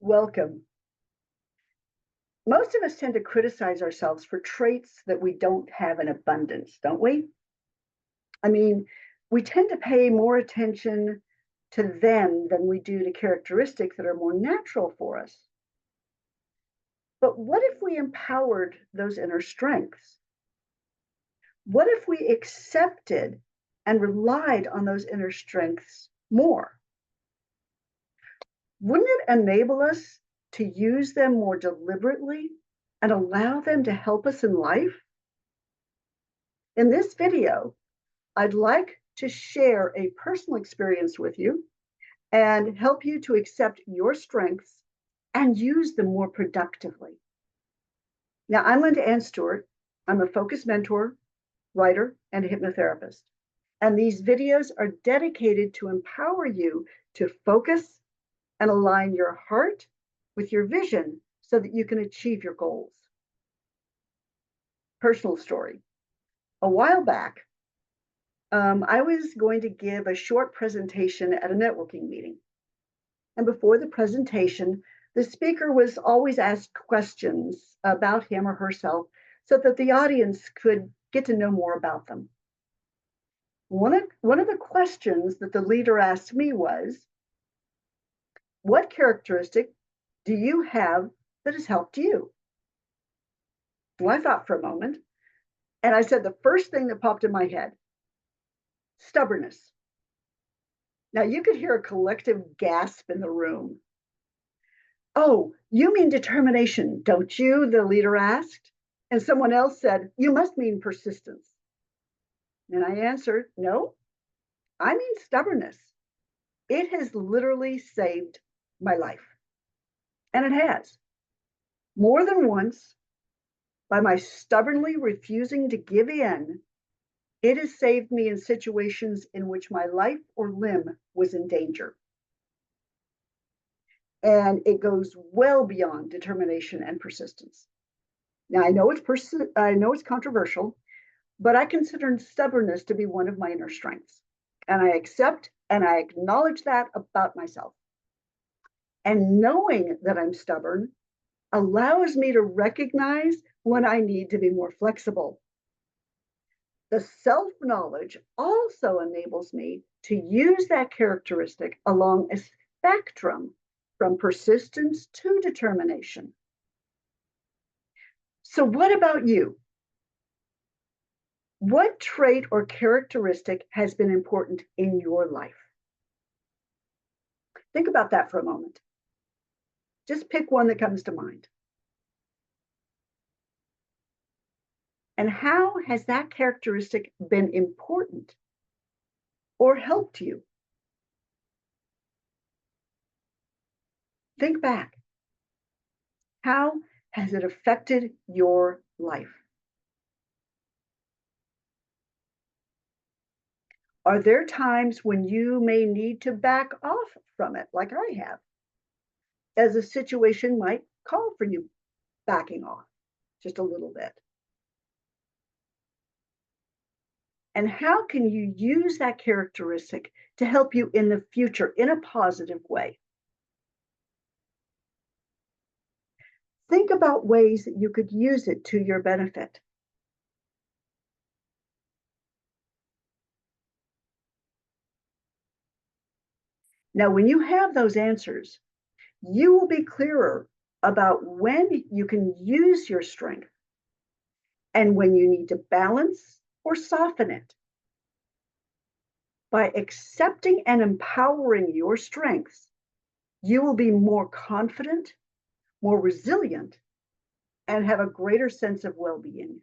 Welcome. Most of us tend to criticize ourselves for traits that we don't have in abundance, don't we? I mean, we tend to pay more attention to them than we do to characteristics that are more natural for us. But what if we empowered those inner strengths? What if we accepted and relied on those inner strengths more? Wouldn't it enable us to use them more deliberately and allow them to help us in life? In this video, I'd like to share a personal experience with you and help you to accept your strengths and use them more productively. Now, I'm Linda Ann Stewart. I'm a focus mentor, writer, and a hypnotherapist. And these videos are dedicated to empower you to focus and align your heart with your vision so that you can achieve your goals. Personal story. A while back, I was going to give a short presentation at a networking meeting. And before the presentation, the speaker was always asked questions about him or herself so that the audience could get to know more about them. One of the questions that the leader asked me was, what characteristic do you have that has helped you? Well, I thought for a moment, and I said the first thing that popped in my head, stubbornness. Now you could hear a collective gasp in the room. Oh, you mean determination, don't you? The leader asked. And someone else said, you must mean persistence. And I answered, no, I mean stubbornness. It has literally saved my life. And it has. More than once, by my stubbornly refusing to give in, it has saved me in situations in which my life or limb was in danger. And it goes well beyond determination and persistence. Now, I know it's controversial, but I consider stubbornness to be one of my inner strengths. And I accept and I acknowledge that about myself. And knowing that I'm stubborn allows me to recognize when I need to be more flexible. The self-knowledge also enables me to use that characteristic along a spectrum from persistence to determination. So what about you? What trait or characteristic has been important in your life? Think about that for a moment. Just pick one that comes to mind. And how has that characteristic been important or helped you? Think back. How has it affected your life? Are there times when you may need to back off from it, like I have, as a situation might call for you backing off just a little bit? And how can you use that characteristic to help you in the future in a positive way? Think about ways that you could use it to your benefit. Now, when you have those answers, you will be clearer about when you can use your strength and when you need to balance or soften it. By accepting and empowering your strengths, you will be more confident, more resilient, and have a greater sense of well-being.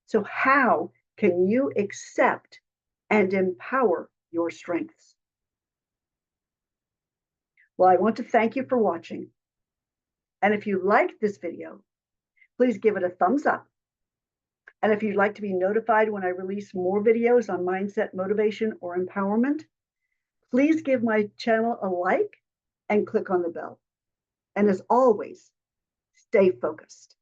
So how can you accept and empower your strengths? Well, I want to thank you for watching. And if you liked this video, please give it a thumbs up. And if you'd like to be notified when I release more videos on mindset, motivation, or empowerment, please give my channel a like and click on the bell. And as always, stay focused.